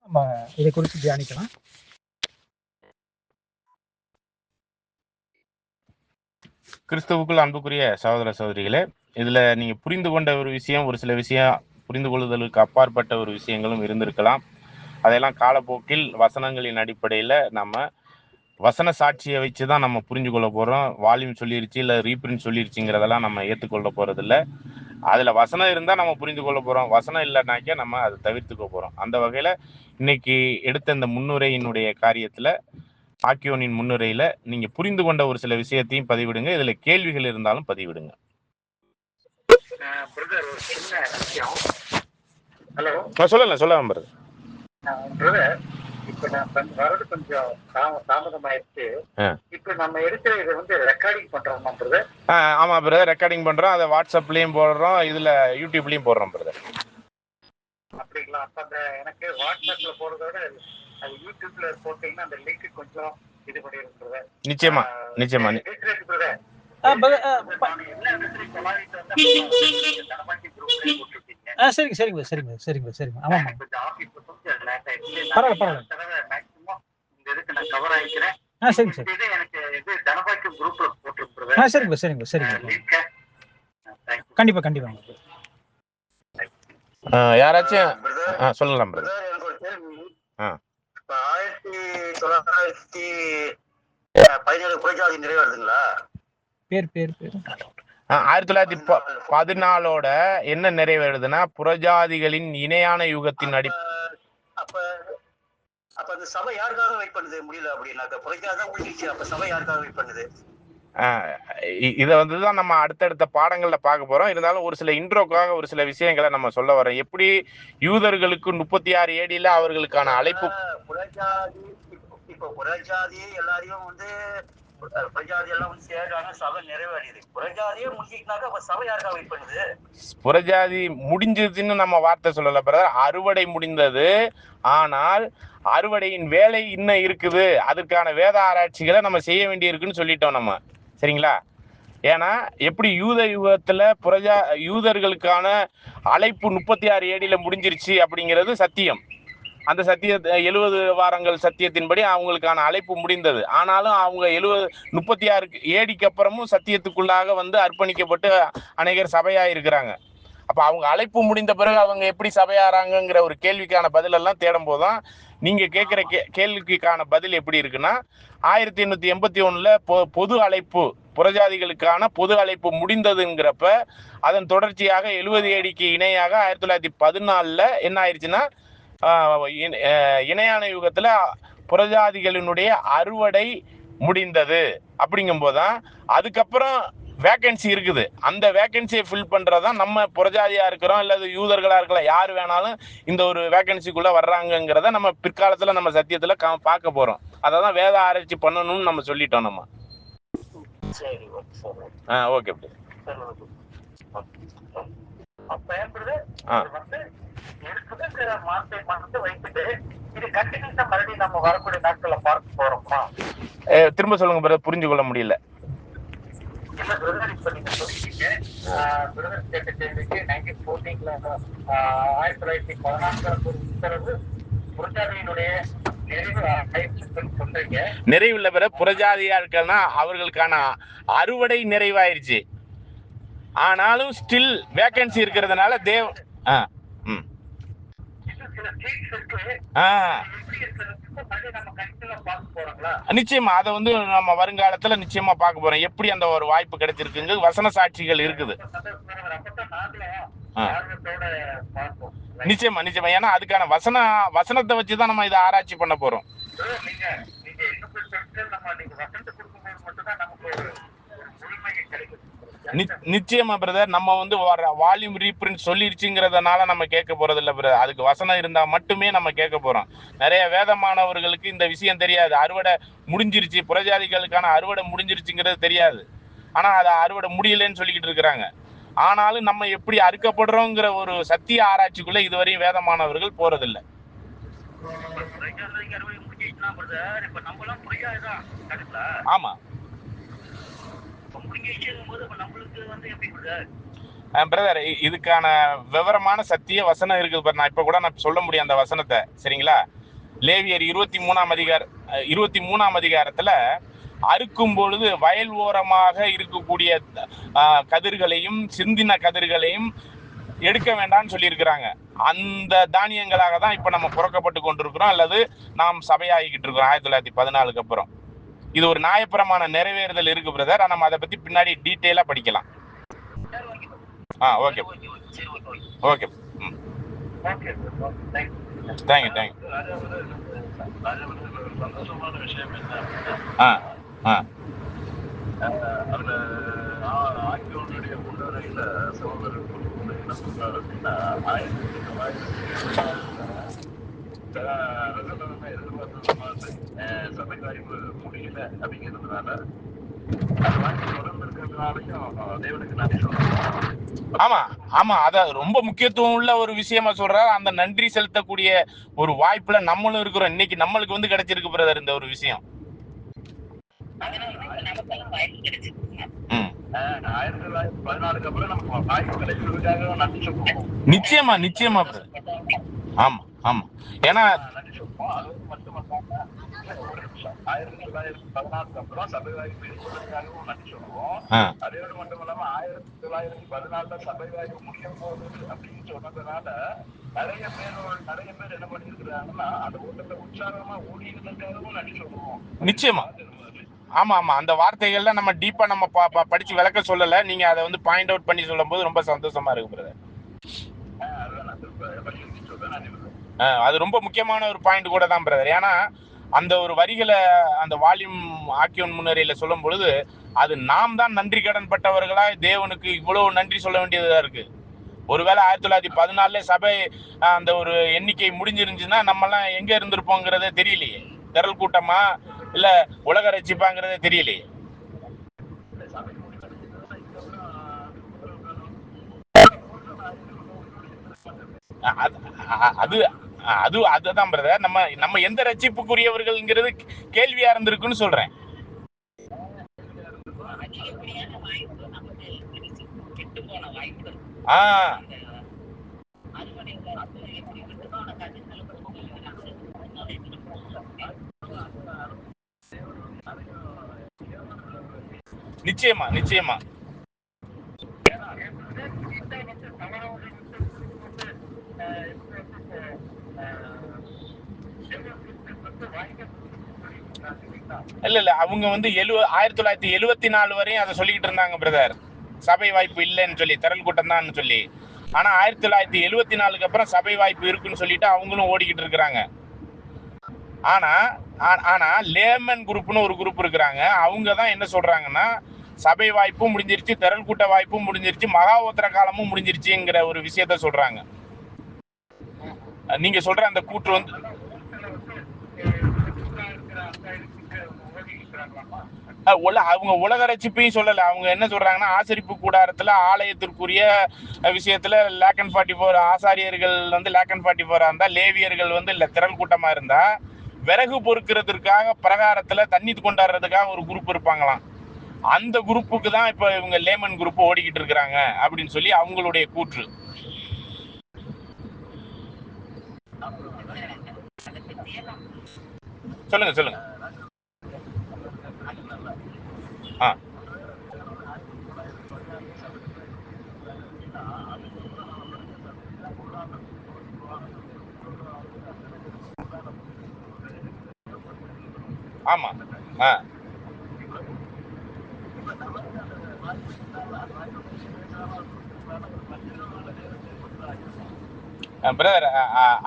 நம்ம இதை குறித்து தியானிக்கலாம். கிறிஸ்துவுக்குள் அன்புக்குரிய சகோதர சகோதரிகளே, இதுல நீங்க புரிந்து கொண்ட ஒரு விஷயம், ஒரு சில விஷயம் புரிந்து கொள்ளுதலுக்கு அப்பாற்பட்ட ஒரு விஷயங்களும் இருந்திருக்கலாம். அதையெல்லாம் காலப்போக்கில் வசனங்களின் அடிப்படையில நம்ம வசன சாட்சியை வச்சு தான் நம்ம புரிஞ்சு கொள்ள போறோம். வால்யூம் சொல்லிருச்சு இல்லை ரீப்ரிண்ட் சொல்லிருச்சுங்கிறதெல்லாம் நம்ம ஏற்றுக்கொள்ள போறதில்ல. அதுல வசனம் இருந்தா நம்ம புரிந்து கொள்ள போறோம், வசனம் இல்லைனாக்க நம்ம அதை தவிர்த்துக்க போறோம். அந்த வகையில இன்னைக்கு எடுத்த இந்த முன்னுரையினுடைய காரியத்துல, ஆக்கியோனின் முன்னுரையில நீங்க புரிந்து கொண்ட ஒரு சில விஷயத்தையும் பதிவிடுங்க. இதுல கேள்விகள் இருந்தாலும் பதிவிடுங்க. சொல்லலாம் பிரதர். இப்ப நான் வரது கொஞ்சம் தாமதமாயிருச்சு. இப்ப நம்ம எடுக்கிற இதை வந்து ரெக்கார்டிங் பண்றோமா பிரதர்? ஆமா பிரதர், ரெக்கார்டிங் பண்றோம். அதை வாட்ஸ்அப்லயும் போடுறோம், இதுல யூடியூப்லயும் போடுறோம் பிரதர். அப்படிங்களா? அப்ப அந்த எனக்கு வாட்ஸ்அப்ல போடுறதோட அது யூடியூப்ல போட்டீங்கன்னா அந்த லிங்க் கொஞ்சம் இது பண்ணிருங்க பிரதர். நிச்சயமா நிச்சயமா. பிரதர் சரிங்க சரிங்க சரிங்க சரிங்க சரிங்க. ஆமாம் பரவாயில்ல பரவாயில்ல. சரிங்க சார். சரிங்க சரிங்க சரிங்க. கண்டிப்பா கண்டிப்பா. யாராச்சும் சொல்லலாம் பிரதர். எனக்கு ஒரு கேள்வி. 1917 புரட்சி நிறைவேறுதுங்களா? பேர் பேர் பேர் 1914 என்ன நிறைவேறுதுன்னா, புறஜாதிகளின் இணையான யுகத்தின் அப்ப அந்த சபை யாருக்காக வெயிட் பண்ணுது? முடியல அப்படின்னாக்க புரட்சியாக தான் முடிஞ்சிருச்சு. அப்ப சபை யாருக்காக வெயிட் பண்ணுது? இதை வந்துதான் நம்ம அடுத்தடுத்த பாடங்கள்ல பார்க்க போறோம். இருந்தாலும் ஒரு சில இன்ட்ரோக்காக ஒரு சில விஷயங்களை நம்ம சொல்ல வரோம். எப்படி யூதர்களுக்கு 36 AD அவர்களுக்கான அழைப்பு, இப்போ புறஜாதி எல்லாரையும் வந்து புறஜாதி எல்லாம் வந்து சேர்றாங்க, சபை நிறைவேறியது. புறஜாதியே முடிஞ்சிட்டாக்க அப்ப சபை யாருக்காக வெயிட் பண்ணுது? புறஜாதி முடிஞ்சதுன்னு நம்ம வார்த்தை சொல்லல பிரதர், அறுவடை முடிந்தது. ஆனால் அறுவடையின் வேலை இன்னும் இருக்குது. அதற்கான வேத ஆராய்ச்சிகளை நம்ம செய்ய வேண்டி இருக்குன்னு சொல்லிட்டோம் நம்ம. சரிங்களா? ஏன்னா எப்படி யூத யுகத்துல யூதர்களுக்கான அழைப்பு 36 AD முடிஞ்சிருச்சு அப்படிங்கிறது சத்தியம். அந்த 70 வாரங்கள் சத்தியத்தின்படி அவங்களுக்கான அழைப்பு முடிந்தது. ஆனாலும் அவங்க 36 AD அப்புறமும் சத்தியத்துக்குள்ளாக வந்து அர்ப்பணிக்கப்பட்டு அநேகர் சபையா இருக்கிறாங்க. அப்ப அவங்க அழைப்பு முடிந்த பிறகு அவங்க எப்படி சபையாறாங்கிற ஒரு கேள்விக்கான பதில் எல்லாம் தேடும் போதுதான் நீங்க கேட்கிற கேள்விக்கான பதில் எப்படி இருக்குன்னா, 1881 பொது அழைப்பு, புறஜாதிகளுக்கான பொது அழைப்பு முடிந்ததுங்கிறப்ப அதன் தொடர்ச்சியாக 70 ADக்கு இணையாக 1914 என்ன ஆயிடுச்சுன்னா, இணையான யுகத்துல புறஜாதிகளினுடைய அறுவடை முடிந்தது. அப்படிங்கும் போதுதான் அதுக்கப்புறம் வேகன்சி இருக்குது. அந்த வேகன்சியை ஃபில் பண்றதுதான் நம்ம புறஜாதியா இருக்கிறோம் அல்லது யூதர்களா இருக்கலாம், யாரு வேணாலும் இந்த ஒரு வேகன்சிக்குள்ள வர்றாங்கிறத நம்ம பிற்காலத்துல நம்ம சத்தியத்துல பார்க்க போறோம். அததான் வேத ஆராய்ச்சி பண்ணணும்னு நம்ம சொல்லிட்டோம் நம்ம. ஓகே. திரும்ப சொல்லுங்க பிரதர், புரிஞ்சு கொள்ள முடியல. நிறைவுள்ள பிற புறஜாதியா இருக்கா அவர்களுக்கான அறுவடை நிறைவாயிருச்சு. ஆனாலும் ஸ்டில் வேகன்சி இருக்கிறதுனால நிச்சயமா அதை வந்து நம்ம வருங்காலத்துல நிச்சயமா பார்க்க போறோம். எப்படி அந்த ஒரு வாய்ப்பு கிடைச்சிருக்கு, வசன சாட்சிகள் இருக்குது. நிச்சயமா நிச்சயமா. ஏன்னா அதுக்கான வசனத்தை வச்சுதான் நம்ம இதை ஆராய்ச்சி பண்ண போறோம். நிச்சயமா பிரதர். நம்ம வந்து வால்யூம் ரீப்ரிண்ட் சொல்லிருச்சுங்கிறதுனால நம்ம கேட்க போறது இல்ல பிரதர். அதுக்கு வசனம் இருந்தா மட்டுமே நம்ம கேட்க போறோம். நிறைய வேதமானவர்களுக்கு இந்த விஷயம் தெரியாது. அறுவடை முடிஞ்சிருச்சு, புறஜாதிகளுக்கான அறுவடை முடிஞ்சிருச்சுங்கிறது தெரியாது. ஆனா அதை அறுவடை முடியலன்னு சொல்லிக்கிட்டு இருக்கிறாங்க. ஆனாலும் நம்ம எப்படி அறுக்கப்படுறோங்கிற ஒரு சத்திய ஆராய்ச்சிக்குள்ள இதுவரையும் வேதமானவர்கள் போறதில்லை. ஆமா பிரதர், இதுக்கான விவரமான சத்திய வசனம் இருக்குது. நான் இப்ப கூட நான் சொல்ல முடியும் அந்த வசனத்தை. சரிங்களா? லேவியர் 23ஆம் அதிகாரத்துல அறுக்கும் பொழுது வயல் ஓரமாக இருக்கக்கூடிய கதிர்களையும் சிந்தின கதிர்களையும் எடுக்க வேண்டாம்னு சொல்லியிருக்கிறாங்க. அந்த தானியங்களாக தான் இப்ப நம்ம புறக்கப்பட்டு கொண்டிருக்கிறோம், அல்லது நாம் சபையாகிக்கிட்டு இருக்கிறோம் 1914 அப்புறம். இது ஒரு நியாயப்பிரமாண நிறைவேறுதல் இருக்கு பிரதர். நம்ம அதை பத்தி பின்னாடி டீட்டெயிலா படிக்கலாம். Okay okay. Thank you thank you. சந்தோஷமான விஷயம் என்ன, அதுல ஆக்கியோனுடைய முன்னரையில சகோதரர் என்ன சொல்றாரு அப்படின்னா 1900 எதிர்பார்த்தது சபை வாய்ப்பு முடியல அப்படிங்கிறதுனால அது வாங்கி தொடர்ந்து இருக்கிறதுனாலையும் தேவனுக்கு நன்றி சொல்றோம். ஆமா ஆமா, அத ரொம்ப முக்கியத்துவம் உள்ள ஒரு விஷயமா சொல்றாரு. அந்த நன்றி செலுத்தக்கூடிய ஒரு வாய்ப்புல நம்மளும் இருக்கிறோம். இன்னைக்கு நம்மளுக்கு வந்து கிடைச்சிருக்கு பிரதர் இந்த ஒரு விஷயம். 1914 அப்புறம் நமக்கு வாய்ப்பு கிடைச்சதுக்காக நன்றி சொல்றோம். நிச்சயமா நிச்சயமா பிரதர். ஆமா ஆமா, ஏன்னா நன்றி சொல்றோம். அது மட்டுமல்லாம 1914 அப்புறம் சபை வாய்ப்பு இருப்பதற்காகவும் நன்றி சொல்லுவோம். அதோடு மட்டும் இல்லாம 1914 சபை வாய்ப்பு முடிய போகுது அப்படின்னு சொன்னதுனால நிறைய பேர் என்ன பண்ணிருக்கிறாங்கன்னா அந்த ஓட்டத்தை உற்சாகமா ஓடினதுக்காகவும் நன்றி சொல்லுவோம். நிச்சயமா. ஆமா ஆமா, அந்த வார்த்தைகள்ல நம்ம டீப்பா நம்ம படிச்சு விளக்க சொல்லல. நீங்க அதை வந்து பாயிண்ட் அவுட் பண்ணி சொல்லும் போது ரொம்ப சந்தோஷமா இருக்கு பிரதர். அது ரொம்ப முக்கியமான ஒரு பாயிண்ட் கூட தான் பிரதர். ஏன்னா அந்த ஒரு வரிகளை அந்த வால்யூம் ஆக்கியோன் முன்னரையில சொல்லும் பொழுது அது நாம் தான் நன்றி கடன் பட்டவர்களா தேவனுக்கு இவ்வளவு நன்றி சொல்ல வேண்டியதா இருக்கு. ஒருவேளை 1914 சபை அந்த ஒரு எண்ணிக்கை முடிஞ்சிருந்துச்சுன்னா நம்ம எல்லாம் எங்க இருந்திருப்போங்கிறதே தெரியலையே. திரள் கூட்டமா இல்ல உலக ரட்சிப்பாங்கிறதே தெரியலையே. அது அது அதுதான் பிரதர். நம்ம எந்த ரட்சிப்புக்குரியவர்கள்ங்கிறது கேள்வியா இருந்திருக்குன்னு சொல்றேன். நிச்சயமா நிச்சயமா. இல்ல அவங்க வந்து 1974 வரையும் அதை சொல்லிக்கிட்டு இருந்தாங்க பிரதர், சபை வாய்ப்பு இல்லைன்னு சொல்லி, திரள் கூட்டம் தான் சொல்லி. ஆனா 1974 அப்புறம் சபை வாய்ப்பு இருக்குன்னு சொல்லிட்டு அவங்களும் ஓடிக்கிட்டு இருக்கிறாங்க. ஆனா லேமன் குரூப்னு ஒரு குரூப் இருக்கிறாங்க. அவங்க தான் என்ன சொல்றாங்கன்னா சபை வாய்ப்பும் முடிஞ்சிருச்சு, திரள் கூட்ட வாய்ப்பும் முடிஞ்சிருச்சு, மகாவோத்திர காலமும் முடிஞ்சிருச்சுங்கிற ஒரு விஷயத்த சொல்றாங்க. நீங்க சொல்ற அந்த கூற்று வந்து அவங்க உலக ரட்சிப்பையும் சொல்லல. அவங்க என்ன சொல்றாங்கன்னா ஆசரிப்பு கூடாரத்துல ஆலயத்திற்குரிய விஷயத்துல லேக் அண்ட் 44 ஆசாரியர்கள் வந்து லேக் அண்ட் 44 இருந்தா, லேவியர்கள் வந்து இல்ல திரள் கூட்டமா இருந்தா விறகு பொறுக்கிறதுக்காக பிரகாரத்துல தண்ணி கொண்டாடுறதுக்காக ஒரு குரூப் இருப்பாங்களாம். அந்த குரூப்புக்கு தான் இப்ப இவங்க லேமன் குரூப் ஓடிக்கிட்டு இருக்கிறாங்க அப்படின்னு சொல்லி அவங்களுடைய கூற்று. சொல்லுங்க சொல்லுங்க. ஆமா. பிரதர்,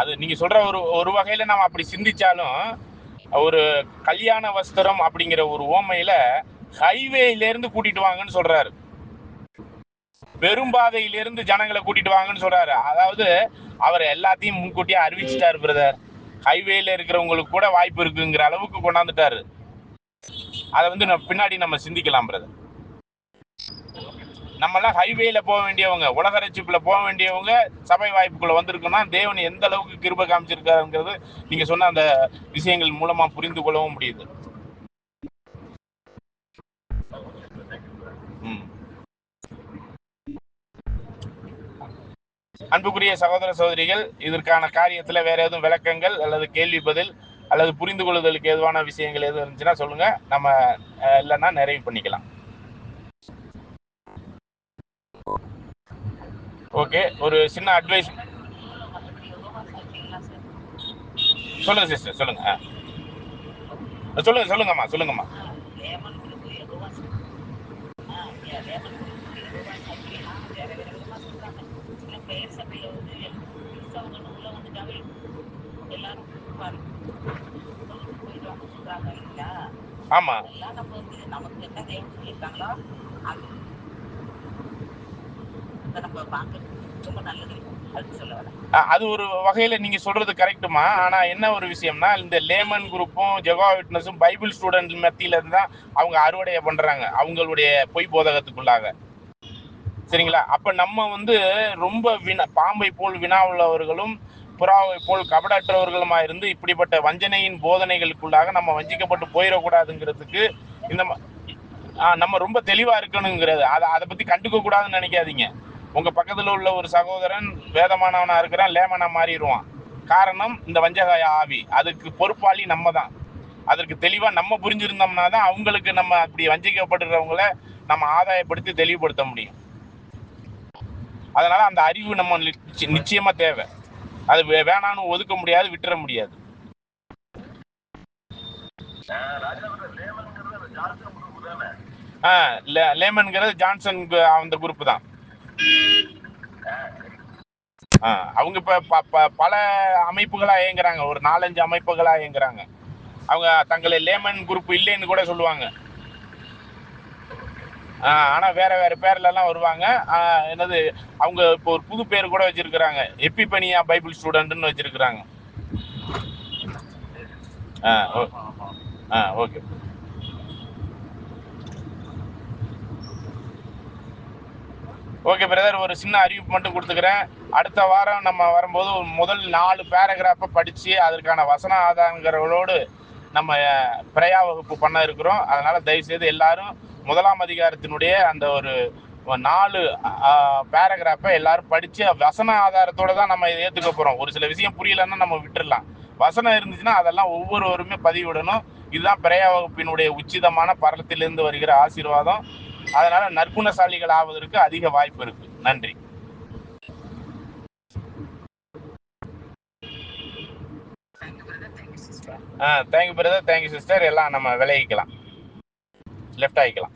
அது நீங்க சொல்ற ஒரு வகையில நாம் அப்படி சிந்திச்சாலும் ஒரு கல்யாண வஸ்திரம் அப்படிங்கிற ஒரு ஓமையில ஹைவேல இருந்து கூட்டிட்டு வாங்கன்னு சொல்றாரு, பெரும்பாதையிலிருந்து ஜனங்களை கூட்டிட்டு வாங்கன்னு சொல்றாரு. அதாவது அவர் எல்லாத்தையும் முன்கூட்டியே அறிவிச்சிட்டாரு பிரதர். ஹைவேல இருக்கிறவங்களுக்கு கூட வாய்ப்பு இருக்குங்கிற அளவுக்கு கொண்டாந்துட்டாரு. அதை வந்து பின்னாடி நம்ம சிந்திக்கலாம் பிரதர். நம்மளாம் ஹைவேல போக வேண்டியவங்க, உலக ரட்சிப்புல போக வேண்டியவங்க சபை வாய்ப்புக்குள்ள வந்திருக்குன்னா தேவன் எந்த அளவுக்கு கிருபை காமிச்சிருக்காருங்கிறது நீங்க சொன்ன அந்த விஷயங்கள் மூலமா புரிந்து கொள்ளவும் முடியுது. அன்புக்குரிய சகோதர சகோதரிகள், இதற்கான காரியத்துல வேற எதுவும் விளக்கங்கள் அல்லது கேள்வி பதில் அல்லது புரிந்து கொள்ளுதலுக்கு எதுவான விஷயங்கள் எதுவும் இருந்துச்சுன்னா சொல்லுங்க. நம்ம இல்லைன்னா நிறைவு பண்ணிக்கலாம். ஓகே, ஒரு சின்ன அட்வைஸ் சொல்லுங்க சிஸ்டர், சொல்லுங்க. சொல்லுங்கம்மா. ஆமா, அது ஒரு வகையில நீங்க சொல்றது கரெக்டுமா. ஆனா என்ன ஒரு விஷயம்னா, இந்த லேமன் குரூப்பும் ஜெகோவா விட்னஸும் பைபிள் ஸ்டூடெண்ட் மத்தியில இருந்து தான் அவங்க அறுவடையை பண்றாங்க, அவங்களுடைய பொய் போதகத்துக்குள்ளாக. சரிங்களா? அப்ப நம்ம வந்து ரொம்ப பாம்பை போல் வினா உள்ளவர்களும் புறாவை போல் கபடற்றவர்களுமா இருந்து இப்படிப்பட்ட வஞ்சனையின் போதனைகளுக்குள்ளாக நம்ம வஞ்சிக்கப்பட்டு போயிடக்கூடாதுங்கிறதுக்கு இந்த நம்ம ரொம்ப தெளிவா இருக்கணுங்கிறது. அதை பத்தி கண்டுக்க கூடாதுன்னு நினைக்காதீங்க. உங்க பக்கத்துல உள்ள ஒரு சகோதரன் வேதமானவனா இருக்கிறான், லேமனா மாறிடுவான். காரணம் இந்த வஞ்சகாய ஆவி. அதுக்கு பொறுப்பாளி நம்ம தான். அதற்கு தெளிவா நம்ம புரிஞ்சிருந்தோம்னா தான் அவங்களுக்கு நம்ம அப்படி வஞ்சிக்கப்படுறவங்கள நம்ம ஆதாயப்படுத்தி தெளிவுபடுத்த முடியும். அதனால அந்த அறிவு நம்ம நிச்சயமா தேவை. அது வேணான்னு ஒதுக்க முடியாது, விட்டுற முடியாது. லேமன்ங்கிறது ஜான்சன் அந்த குரூப் தான். அவங்க இப்ப பல அமைப்புகளா இயங்குறாங்க, ஒரு 4-5 அமைப்புகளா இயங்குறாங்க. அவங்க தங்களை லேமன் குரூப் இல்லைன்னு கூட சொல்லுவாங்க. ஆனா வேற வேற பேர்ல எல்லாம் வருவாங்க. என்னது, அவங்க இப்போ ஒரு புது பேர் கூட வச்சிருக்கிறாங்க, எப்பிபனியா பைபிள் ஸ்டூடெண்ட்னு வச்சிருக்கிறாங்க. ஓகே. ஓகே பிரதர், ஒரு சின்ன அறிவிப்பு மட்டும் கொடுத்துக்கிறேன். அடுத்த வாரம் நம்ம வரும்போது முதல் 4 பேராகிராஃபை படித்து அதற்கான வசன ஆதாரங்களோடு நம்ம பிரயா வகுப்பு பண்ண இருக்கிறோம். அதனால் தயவுசெய்து எல்லாரும் 1ஆம் அதிகாரத்தினுடைய அந்த ஒரு 4 பேராகிராஃபை எல்லாரும் படித்து வசன ஆதாரத்தோடு தான் நம்ம ஏற்றுக்க போகிறோம். ஒரு சில விஷயம் புரியலன்னா நம்ம விட்டுடலாம். வசனம் இருந்துச்சுன்னா அதெல்லாம் ஒவ்வொருவருமே பதிவிடணும். இதுதான் பிரயா வகுப்பினுடைய உச்சிதமான பரலத்திலிருந்து வருகிற ஆசீர்வாதம். அதனால நற்குணசாலிகள் ஆவதற்கு அதிக வாய்ப்பு இருக்கு. நன்றி. Thank you brother, thank you sister. எல்லாம் நம்ம விலகிக்கலாம், லெஃப்ட் ஆகிக்கலாம்.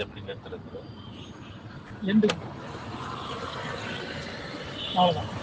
எப்படி நிறுத்துறது? அவ்வளோதான்.